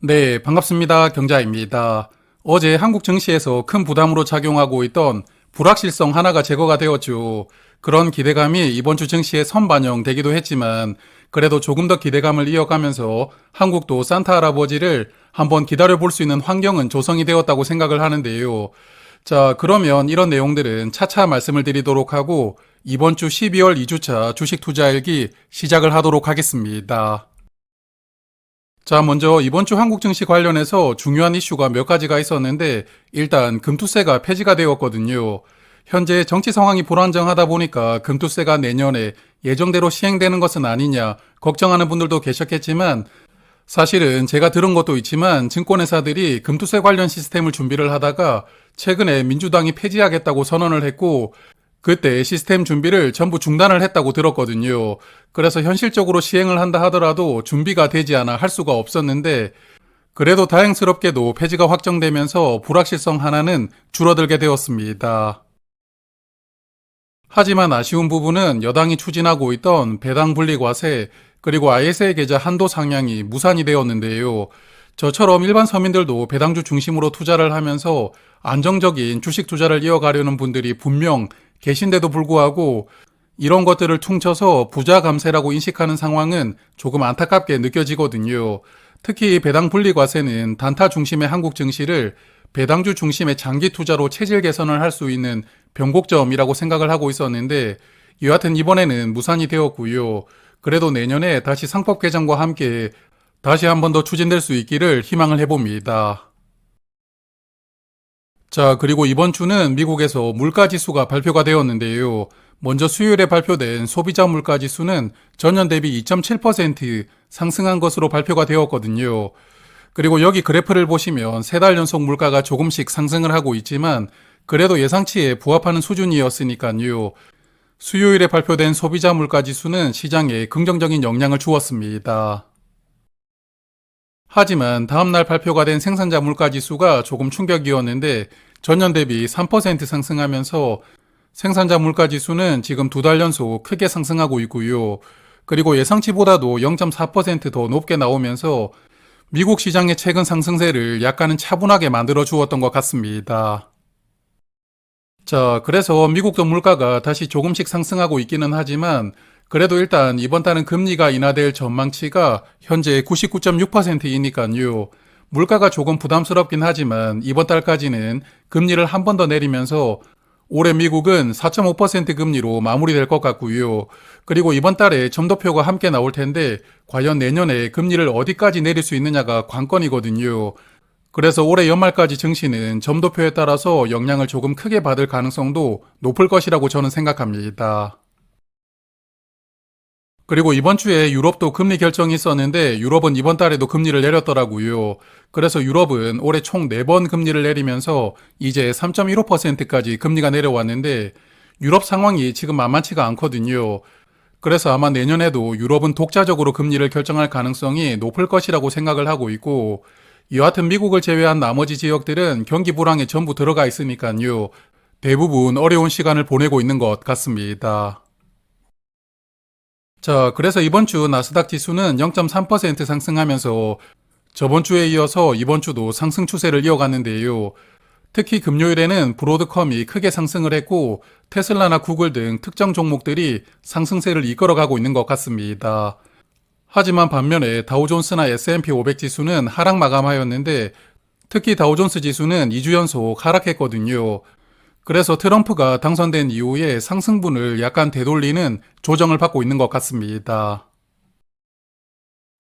네, 반갑습니다. 경자입니다. 어제 한국 증시에서 큰 부담으로 작용하고 있던 불확실성 하나가 제거가 되었죠. 그런 기대감이 이번 주 증시에 선반영되기도 했지만 그래도 조금 더 기대감을 이어가면서 한국도 산타 할아버지를 한번 기다려볼 수 있는 환경은 조성이 되었다고 생각을 하는데요. 자, 그러면 이런 내용들은 차차 말씀을 드리도록 하고 이번 주 12월 2주차 주식 투자일기 시작을 하도록 하겠습니다. 자, 먼저 이번 주 한국 증시 관련해서 중요한 이슈가 몇 가지가 있었는데 일단 금투세가 폐지가 되었거든요. 현재 정치 상황이 불안정하다 보니까 금투세가 내년에 예정대로 시행되는 것은 아니냐 걱정하는 분들도 계셨겠지만 사실은 제가 들은 것도 있지만 증권회사들이 금투세 관련 시스템을 준비를 하다가 최근에 민주당이 폐지하겠다고 선언을 했고 그때 시스템 준비를 전부 중단을 했다고 들었거든요. 그래서 현실적으로 시행을 한다 하더라도 준비가 되지 않아 할 수가 없었는데 그래도 다행스럽게도 폐지가 확정되면서 불확실성 하나는 줄어들게 되었습니다. 하지만 아쉬운 부분은 여당이 추진하고 있던 배당 분리 과세 그리고 ISA 계좌 한도 상향이 무산이 되었는데요. 저처럼 일반 서민들도 배당주 중심으로 투자를 하면서 안정적인 주식 투자를 이어가려는 분들이 분명 계신데도 불구하고 이런 것들을 퉁쳐서 부자 감세라고 인식하는 상황은 조금 안타깝게 느껴지거든요. 특히 배당 분리 과세는 단타 중심의 한국 증시를 배당주 중심의 장기 투자로 체질 개선을 할 수 있는 변곡점이라고 생각을 하고 있었는데 여하튼 이번에는 무산이 되었고요. 그래도 내년에 다시 상법 개정과 함께 다시 한 번 더 추진될 수 있기를 희망을 해봅니다. 자, 그리고 이번 주는 미국에서 물가지수가 발표가 되었는데요. 먼저 수요일에 발표된 소비자 물가지수는 전년 대비 2.7% 상승한 것으로 발표가 되었거든요. 그리고 여기 그래프를 보시면 세 달 연속 물가가 조금씩 상승을 하고 있지만 그래도 예상치에 부합하는 수준이었으니까요. 수요일에 발표된 소비자 물가지수는 시장에 긍정적인 영향을 주었습니다. 하지만 다음날 발표가 된 생산자 물가지수가 조금 충격이었는데 전년 대비 3% 상승하면서 생산자 물가지수는 지금 두 달 연속 크게 상승하고 있고요. 그리고 예상치보다도 0.4%더 높게 나오면서 미국 시장의 최근 상승세를 약간은 차분하게 만들어 주었던 것 같습니다. 자, 그래서 미국도 물가가 다시 조금씩 상승하고 있기는 하지만 그래도 일단 이번 달은 금리가 인하될 전망치가 현재 99.6%이니까요. 물가가 조금 부담스럽긴 하지만 이번 달까지는 금리를 한 번 더 내리면서 올해 미국은 4.5% 금리로 마무리될 것 같고요. 그리고 이번 달에 점도표가 함께 나올 텐데 과연 내년에 금리를 어디까지 내릴 수 있느냐가 관건이거든요. 그래서 올해 연말까지 증시는 점도표에 따라서 영향을 조금 크게 받을 가능성도 높을 것이라고 저는 생각합니다. 그리고 이번 주에 유럽도 금리 결정이 있었는데 유럽은 이번 달에도 금리를 내렸더라고요. 그래서 유럽은 올해 총 4번 금리를 내리면서 이제 3.15%까지 금리가 내려왔는데 유럽 상황이 지금 만만치가 않거든요. 그래서 아마 내년에도 유럽은 독자적으로 금리를 결정할 가능성이 높을 것이라고 생각을 하고 있고 여하튼 미국을 제외한 나머지 지역들은 경기 불황에 전부 들어가 있으니까요. 대부분 어려운 시간을 보내고 있는 것 같습니다. 자, 그래서 이번 주 나스닥 지수는 0.3% 상승하면서 저번 주에 이어서 이번 주도 상승 추세를 이어갔는데요. 특히 금요일에는 브로드컴이 크게 상승을 했고 테슬라나 구글 등 특정 종목들이 상승세를 이끌어가고 있는 것 같습니다. 하지만 반면에 다우존스나 S&P 500 지수는 하락 마감하였는데 특히 다우존스 지수는 2주 연속 하락했거든요. 그래서 트럼프가 당선된 이후에 상승분을 약간 되돌리는 조정을 받고 있는 것 같습니다.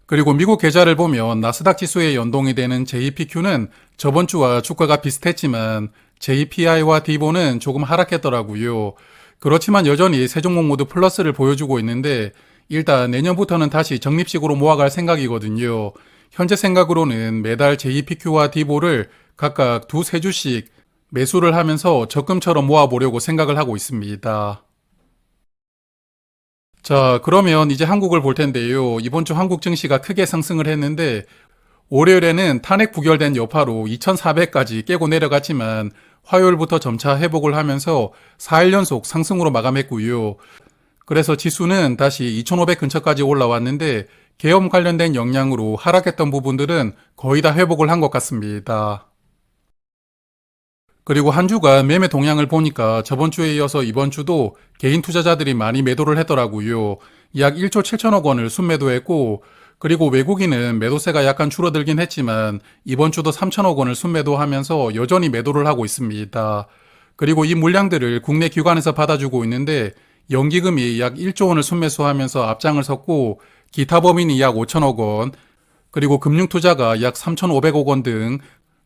그리고 미국 계좌를 보면 나스닥 지수에 연동이 되는 JPQ는 저번 주와 주가가 비슷했지만 JPI와 디보는 조금 하락했더라고요. 그렇지만 여전히 세 종목 모두 플러스를 보여주고 있는데 일단 내년부터는 다시 적립식으로 모아갈 생각이거든요. 현재 생각으로는 매달 JPQ와 디보를 각각 두세 주씩 매수를 하면서 적금처럼 모아보려고 생각을 하고 있습니다. 자, 그러면 이제 한국을 볼 텐데요. 이번 주 한국 증시가 크게 상승을 했는데 월요일에는 탄핵 부결된 여파로 2400까지 깨고 내려갔지만 화요일부터 점차 회복을 하면서 4일 연속 상승으로 마감했고요. 그래서 지수는 다시 2500 근처까지 올라왔는데 계엄 관련된 영향으로 하락했던 부분들은 거의 다 회복을 한 것 같습니다. 그리고 한 주간 매매 동향을 보니까 저번 주에 이어서 이번 주도 개인 투자자들이 많이 매도를 했더라고요. 약 1조 7천억 원을 순매도했고, 그리고 외국인은 매도세가 약간 줄어들긴 했지만 이번 주도 3천억 원을 순매도하면서 여전히 매도를 하고 있습니다. 그리고 이 물량들을 국내 기관에서 받아주고 있는데 연기금이 약 1조 원을 순매수하면서 앞장을 섰고, 기타 법인이 약 5천억 원, 그리고 금융투자가 약 3,500억 원 등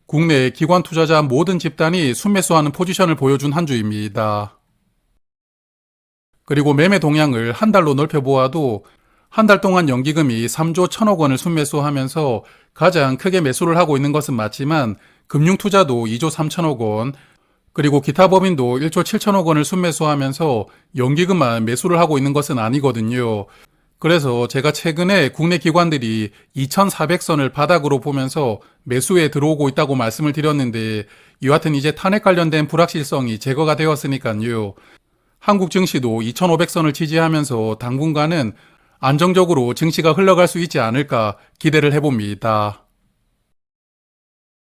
국내 기관 투자자 모든 집단이 순매수하는 포지션을 보여준 한 주입니다. 그리고 매매 동향을 한 달로 넓혀보아도 한 달 동안 연기금이 3조 1천억 원을 순매수하면서 가장 크게 매수를 하고 있는 것은 맞지만 금융투자도 2조 3천억 원, 그리고 기타 법인도 1조 7천억 원을 순매수하면서 연기금만 매수를 하고 있는 것은 아니거든요. 그래서 제가 최근에 국내 기관들이 2400선을 바닥으로 보면서 매수에 들어오고 있다고 말씀을 드렸는데, 여하튼 이제 탄핵 관련된 불확실성이 제거가 되었으니까요. 한국 증시도 2500선을 지지하면서 당분간은 안정적으로 증시가 흘러갈 수 있지 않을까 기대를 해봅니다.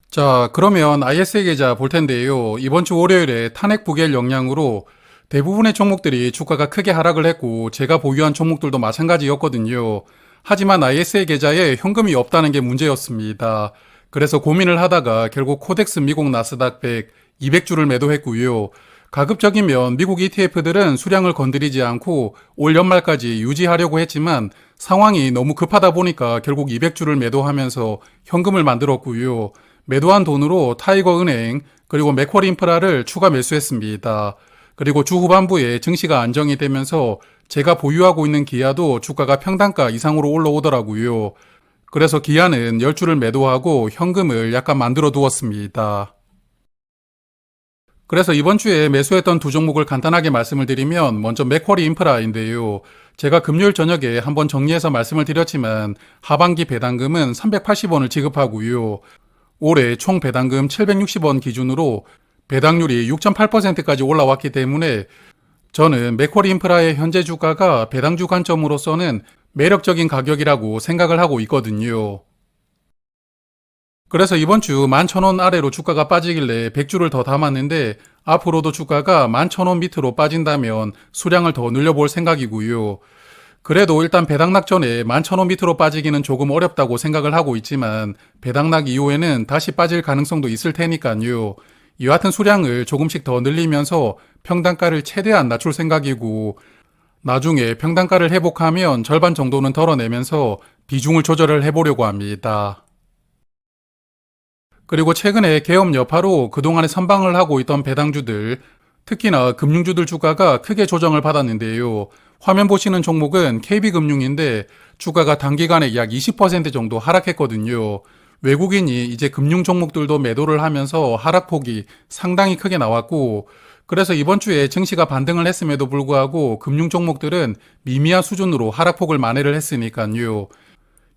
자, 그러면 ISA 계좌 볼 텐데요. 이번 주 월요일에 탄핵 부결 영향으로 대부분의 종목들이 주가가 크게 하락을 했고 제가 보유한 종목들도 마찬가지였거든요. 하지만 ISA 계좌에 현금이 없다는 게 문제였습니다. 그래서 고민을 하다가 결국 코덱스 미국 나스닥 100, 200주를 매도했고요. 가급적이면 미국 ETF들은 수량을 건드리지 않고 올 연말까지 유지하려고 했지만 상황이 너무 급하다 보니까 결국 200주를 매도하면서 현금을 만들었고요. 매도한 돈으로 타이거 은행 그리고 맥쿼리 인프라를 추가 매수했습니다. 그리고 주 후반부에 증시가 안정이 되면서 제가 보유하고 있는 기아도 주가가 평단가 이상으로 올라오더라고요. 그래서 기아는 10주를 매도하고 현금을 약간 만들어 두었습니다. 그래서 이번 주에 매수했던 두 종목을 간단하게 말씀을 드리면 먼저 맥쿼리 인프라인데요. 제가 금요일 저녁에 한번 정리해서 말씀을 드렸지만 하반기 배당금은 380원을 지급하고요. 올해 총 배당금 760원 기준으로 배당률이 6.8%까지 올라왔기 때문에 저는 맥쿼리 인프라의 현재 주가가 배당주 관점으로서는 매력적인 가격이라고 생각을 하고 있거든요. 그래서 이번 주 11,000원 아래로 주가가 빠지길래 100주를 더 담았는데 앞으로도 주가가 11,000원 밑으로 빠진다면 수량을 더 늘려볼 생각이고요. 그래도 일단 배당락 전에 11,000원 밑으로 빠지기는 조금 어렵다고 생각을 하고 있지만 배당락 이후에는 다시 빠질 가능성도 있을 테니까요. 여하튼 수량을 조금씩 더 늘리면서 평단가를 최대한 낮출 생각이고 나중에 평단가를 회복하면 절반 정도는 덜어내면서 비중을 조절을 해보려고 합니다. 그리고 최근에 계엄 여파로 그동안에 선방을 하고 있던 배당주들, 특히나 금융주들 주가가 크게 조정을 받았는데요. 화면 보시는 종목은 KB금융인데 주가가 단기간에 약 20% 정도 하락했거든요. 외국인이 이제 금융 종목들도 매도를 하면서 하락폭이 상당히 크게 나왔고, 그래서 이번 주에 증시가 반등을 했음에도 불구하고 금융 종목들은 미미한 수준으로 하락폭을 만회를 했으니까요.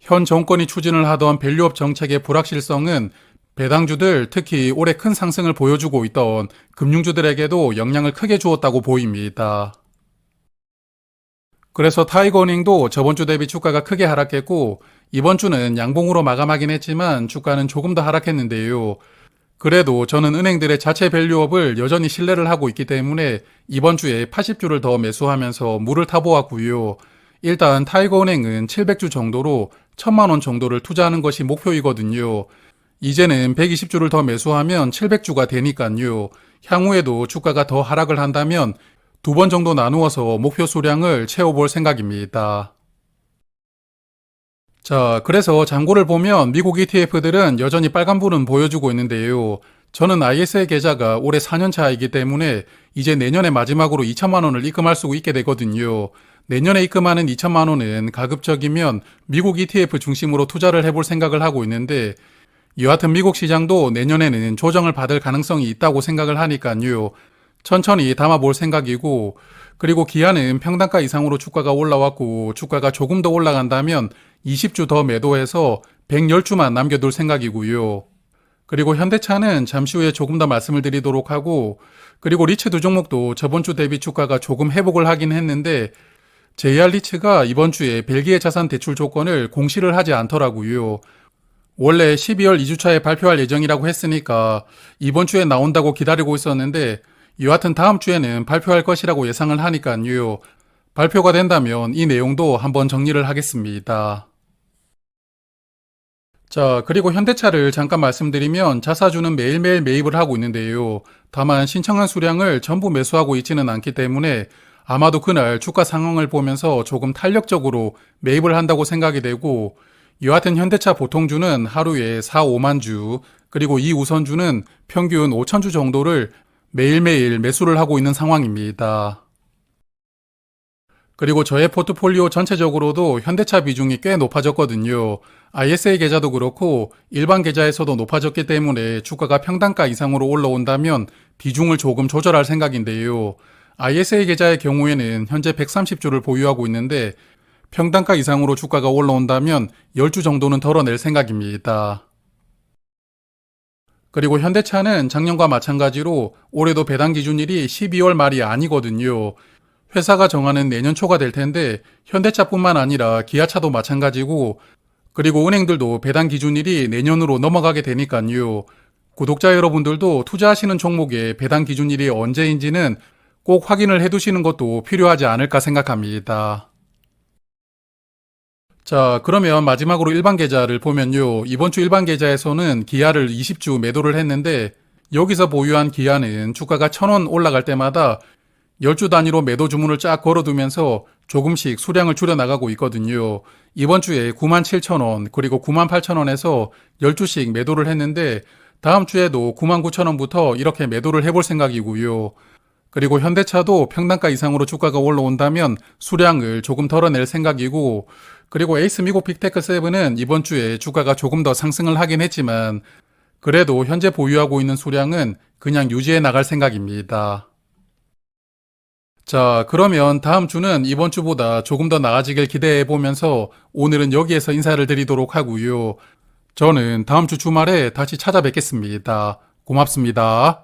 현 정권이 추진을 하던 밸류업 정책의 불확실성은 배당주들, 특히 올해 큰 상승을 보여주고 있던 금융주들에게도 영향을 크게 주었다고 보입니다. 그래서 타이거은행도 저번 주 대비 주가가 크게 하락했고 이번 주는 양봉으로 마감하긴 했지만 주가는 조금 더 하락했는데요. 그래도 저는 은행들의 자체 밸류업을 여전히 신뢰를 하고 있기 때문에 이번 주에 80주를 더 매수하면서 물을 타보았고요. 일단 타이거은행은 700주 정도로 1000만 원 정도를 투자하는 것이 목표이거든요. 이제는 120주를 더 매수하면 700주가 되니까요. 향후에도 주가가 더 하락을 한다면 두 번 정도 나누어서 목표 수량을 채워볼 생각입니다. 자, 그래서 잔고를 보면 미국 ETF들은 여전히 빨간불은 보여주고 있는데요. 저는 ISA 계좌가 올해 4년차이기 때문에 이제 내년에 마지막으로 2천만 원을 입금할 수 있게 되거든요. 내년에 입금하는 2천만 원은 가급적이면 미국 ETF 중심으로 투자를 해볼 생각을 하고 있는데 여하튼 미국 시장도 내년에는 조정을 받을 가능성이 있다고 생각을 하니까요. 천천히 담아볼 생각이고, 그리고 기아는 평단가 이상으로 주가가 올라왔고 주가가 조금 더 올라간다면 20주 더 매도해서 110주만 남겨둘 생각이고요. 그리고 현대차는 잠시 후에 조금 더 말씀을 드리도록 하고, 그리고 리츠 두 종목도 저번 주 대비 주가가 조금 회복을 하긴 했는데 JR 리츠가 이번 주에 벨기에 자산 대출 조건을 공시를 하지 않더라고요. 원래 12월 2주차에 발표할 예정이라고 했으니까 이번 주에 나온다고 기다리고 있었는데 여하튼 다음 주에는 발표할 것이라고 예상을 하니까요. 발표가 된다면 이 내용도 한번 정리를 하겠습니다. 자, 그리고 현대차를 잠깐 말씀드리면 자사주는 매일매일 매입을 하고 있는데요. 다만 신청한 수량을 전부 매수하고 있지는 않기 때문에 아마도 그날 주가 상황을 보면서 조금 탄력적으로 매입을 한다고 생각이 되고, 여하튼 현대차 보통주는 하루에 4, 5만 주, 그리고 이 우선주는 평균 5천 주 정도를 매일매일 매수를 하고 있는 상황입니다. 그리고 저의 포트폴리오 전체적으로도 현대차 비중이 꽤 높아졌거든요. ISA 계좌도 그렇고 일반 계좌에서도 높아졌기 때문에 주가가 평단가 이상으로 올라온다면 비중을 조금 조절할 생각인데요. ISA 계좌의 경우에는 현재 130주를 보유하고 있는데 평단가 이상으로 주가가 올라온다면 10주 정도는 덜어낼 생각입니다. 그리고 현대차는 작년과 마찬가지로 올해도 배당 기준일이 12월 말이 아니거든요. 회사가 정하는 내년 초가 될 텐데 현대차뿐만 아니라 기아차도 마찬가지고, 그리고 은행들도 배당 기준일이 내년으로 넘어가게 되니까요. 구독자 여러분들도 투자하시는 종목의 배당 기준일이 언제인지는 꼭 확인을 해두시는 것도 필요하지 않을까 생각합니다. 자, 그러면 마지막으로 일반 계좌를 보면요. 이번 주 일반 계좌에서는 기아를 20주 매도를 했는데 여기서 보유한 기아는 주가가 1,000원 올라갈 때마다 10주 단위로 매도 주문을 쫙 걸어두면서 조금씩 수량을 줄여나가고 있거든요. 이번 주에 97,000원 그리고 98,000원에서 10주씩 매도를 했는데 다음 주에도 99,000원부터 이렇게 매도를 해볼 생각이고요. 그리고 현대차도 평단가 이상으로 주가가 올라온다면 수량을 조금 덜어낼 생각이고, 그리고 에이스 미국 빅테크 7은 이번 주에 주가가 조금 더 상승을 하긴 했지만 그래도 현재 보유하고 있는 수량은 그냥 유지해 나갈 생각입니다. 자, 그러면 다음 주는 이번 주보다 조금 더 나아지길 기대해 보면서 오늘은 여기에서 인사를 드리도록 하고요. 저는 다음 주 주말에 다시 찾아뵙겠습니다. 고맙습니다.